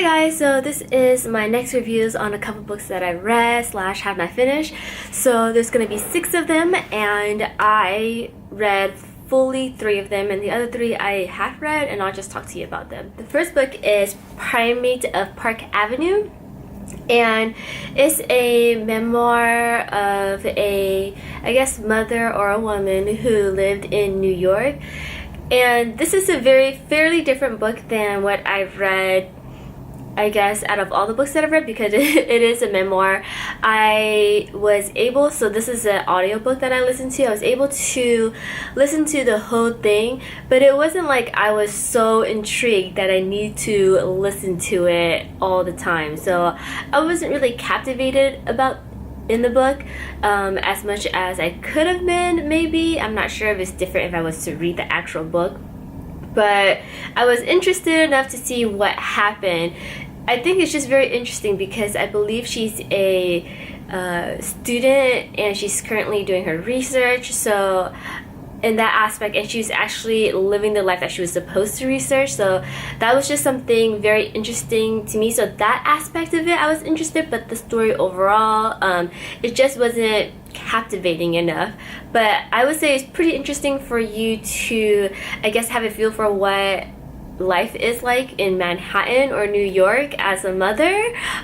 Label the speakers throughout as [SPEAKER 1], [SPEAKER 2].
[SPEAKER 1] Hi guys, so this is my next reviews on a couple books that I read / have not finished. So there's gonna be 6 of them, and I read fully 3 of them, and the other 3 I have read, and I'll just talk to you about them. The first book is Primate of Park Avenue, and it's a memoir of a, I guess, mother or a woman who lived in New York. And this is a fairly different book than what I've read, I guess, out of all the books that I've read, because it is a memoir. So this is an audiobook that I listened to. I was able to listen to the whole thing, but it wasn't like I was so intrigued that I need to listen to it all the time. So I wasn't really captivated in the book as much as I could have been, maybe. I'm not sure if it's different if I was to read the actual book, but I was interested enough to see what happened. I think it's just very interesting because I believe she's a student and she's currently doing her research, so in that aspect, and she's actually living the life that she was supposed to research, so that was just something very interesting to me. So that aspect of it I was interested, but the story overall, it just wasn't captivating enough. But I would say it's pretty interesting for you to, I guess, have a feel for what life is like in Manhattan or New York as a mother.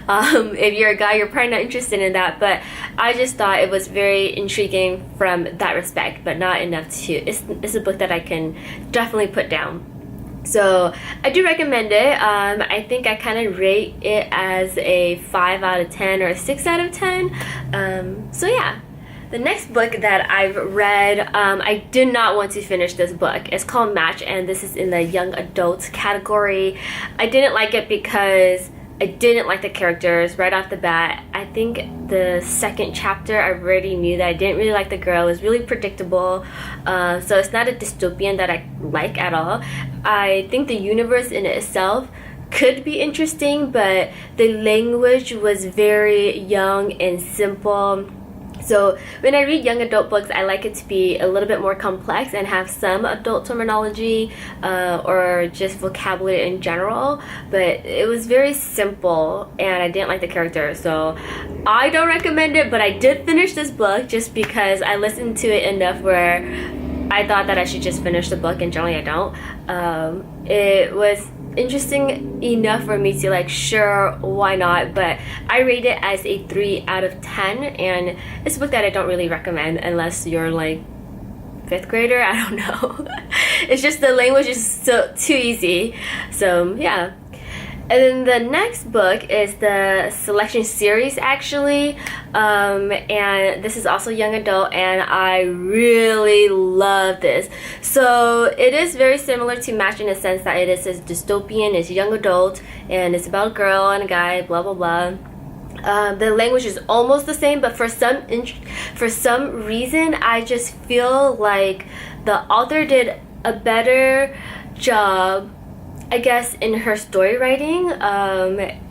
[SPEAKER 1] If you're a guy, you're probably not interested in that, but I just thought it was very intriguing from that respect, but not enough to, it's a book that I can definitely put down. So I do recommend it. I think I kind of rate it as a 5 out of 10 or a 6 out of 10. So yeah. The next book that I've read, I did not want to finish this book. It's called Match, and this is in the young adult category. I didn't like it because I didn't like the characters right off the bat. I think the second chapter I already knew that I didn't really like the girl. It was really predictable. So it's not a dystopian that I like at all. I think the universe in itself could be interesting, but the language was very young and simple. So when I read young adult books, I like it to be a little bit more complex and have some adult terminology or just vocabulary in general. But it was very simple, and I didn't like the character, so I don't recommend it. But I did finish this book just because I listened to it enough where I thought that I should just finish the book, and generally I don't. It was interesting enough for me to like, sure, why not, but I rate it as a 3 out of 10, and it's a book that I don't really recommend unless you're like 5th grader. I don't know. It's just the language is so too easy. So yeah. And then the next book is the selection series, actually, and this is also young adult, and I really love this. So it is very similar to Match in the sense that it is a dystopian, it's young adult, and it's about a girl and a guy, blah blah blah. The language is almost the same, but for some reason I just feel like the author did a better job, I guess, in her story writing.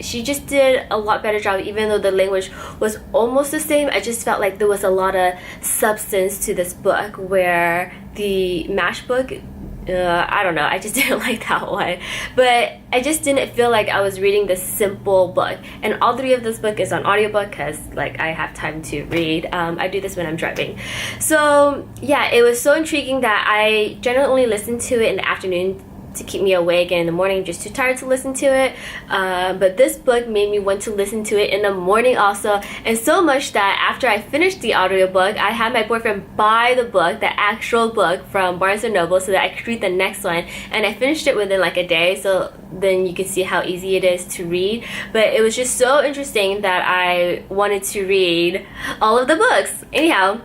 [SPEAKER 1] She just did a lot better job, even though the language was almost the same. I just felt like there was a lot of substance to this book, where the Match book, I don't know, I just didn't like that one. But I just didn't feel like I was reading this simple book. And all 3 of this book is on audiobook because like I have time to read. I do this when I'm driving. So yeah, it was so intriguing that I generally only listen to it in the afternoon to keep me awake, and in the morning I'm just too tired to listen to it. But this book made me want to listen to it in the morning also, and so much that after I finished the audiobook, I had my boyfriend buy the book, the actual book, from Barnes & Noble so that I could read the next one, and I finished it within like a day, so then you can see how easy it is to read. But it was just so interesting that I wanted to read all of the books. Anyhow,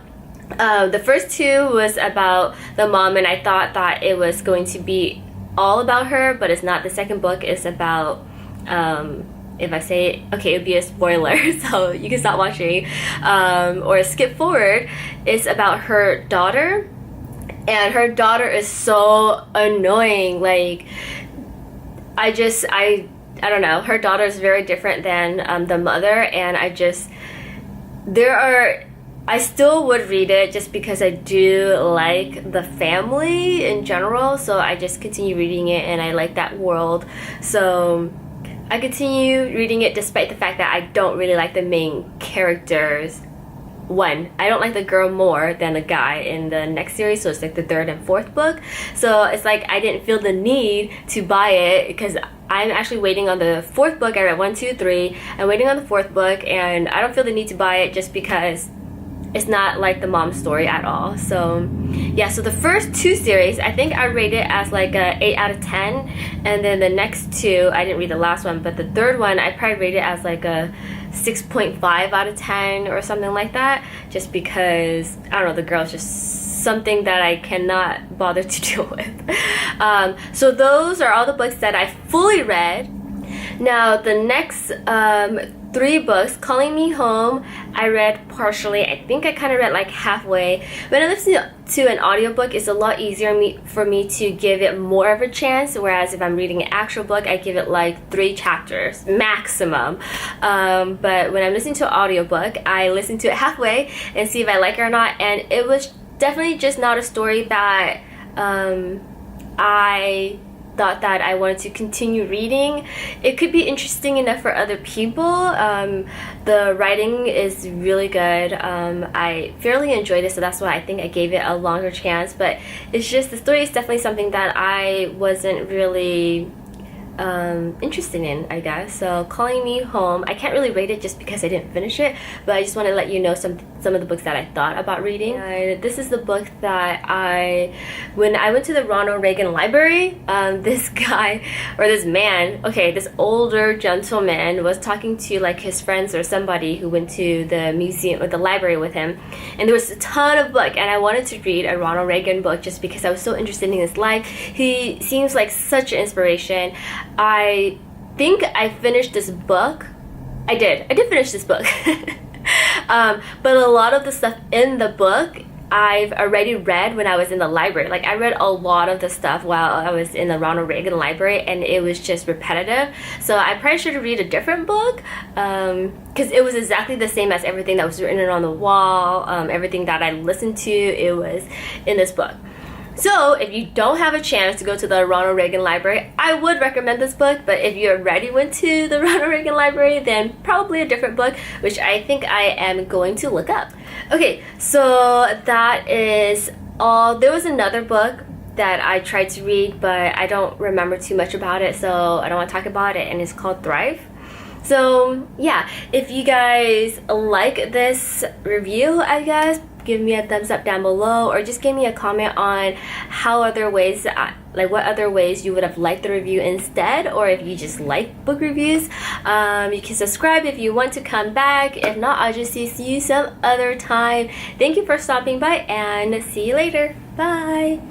[SPEAKER 1] the first 2 was about the mom, and I thought that it was going to be all about her, but it's not. The second book is about, if I say it, okay, it would be a spoiler, so you can stop watching or skip forward. It's about her daughter, and her daughter is so annoying. Like, I don't know, her daughter is very different than the mother, and I still would read it just because I do like the family in general, so I just continue reading it, and I like that world. So I continue reading it despite the fact that I don't really like the main characters. One, I don't like the girl more than the guy in the next series, so it's like the third and fourth book. So it's like I didn't feel the need to buy it because I'm actually waiting on the fourth book. I read 1, 2, 3. I'm waiting on the fourth book, and I don't feel the need to buy it just because it's not like the mom story at all. So yeah, so the first 2 series, I think I rate it as like a 8 out of 10, and then the next 2, I didn't read the last one, but the third one I probably rate it as like a 6.5 out of 10 or something like that, just because I don't know, the girl's just something that I cannot bother to deal with. So those are all the books that I fully read. Now the next 3 books, Calling Me Home, I read partially. I think I kind of read like halfway. When I listen to an audiobook, it's a lot easier for me to give it more of a chance, whereas if I'm reading an actual book, I give it like 3 chapters maximum. But when I'm listening to an audiobook, I listen to it halfway and see if I like it or not, and it was definitely just not a story that I thought that I wanted to continue reading. It could be interesting enough for other people. The writing is really good. I fairly enjoyed it, so that's why I think I gave it a longer chance, but it's just the story is definitely something that I wasn't really interested in, I guess. So Calling Me Home, I can't really rate it just because I didn't finish it, but I just want to let you know some of the books that I thought about reading. This is the book that when I went to the Ronald Reagan Library, this guy, or this man, okay, this older gentleman was talking to like his friends or somebody who went to the museum or the library with him, and there was a ton of books, and I wanted to read a Ronald Reagan book just because I was so interested in his life. He seems like such an inspiration. I think I finished this book. I did finish this book. But a lot of the stuff in the book I've already read when I was in the library. Like I read a lot of the stuff while I was in the Ronald Reagan Library, and it was just repetitive. So I probably should read a different book because it was exactly the same as everything that was written on the wall. Everything that I listened to, it was in this book. So if you don't have a chance to go to the Ronald Reagan Library, I would recommend this book, but if you already went to the Ronald Reagan Library, then probably a different book, which I think I am going to look up. Okay, so that is all. There was another book that I tried to read, but I don't remember too much about it, so I don't want to talk about it, and it's called Thrive. So yeah, if you guys like this review, I guess, give me a thumbs up down below, or just give me a comment on how other ways, like what other ways you would have liked the review instead, or if you just like book reviews. You can subscribe if you want to come back. If not, I'll just see you some other time. Thank you for stopping by, and see you later. Bye.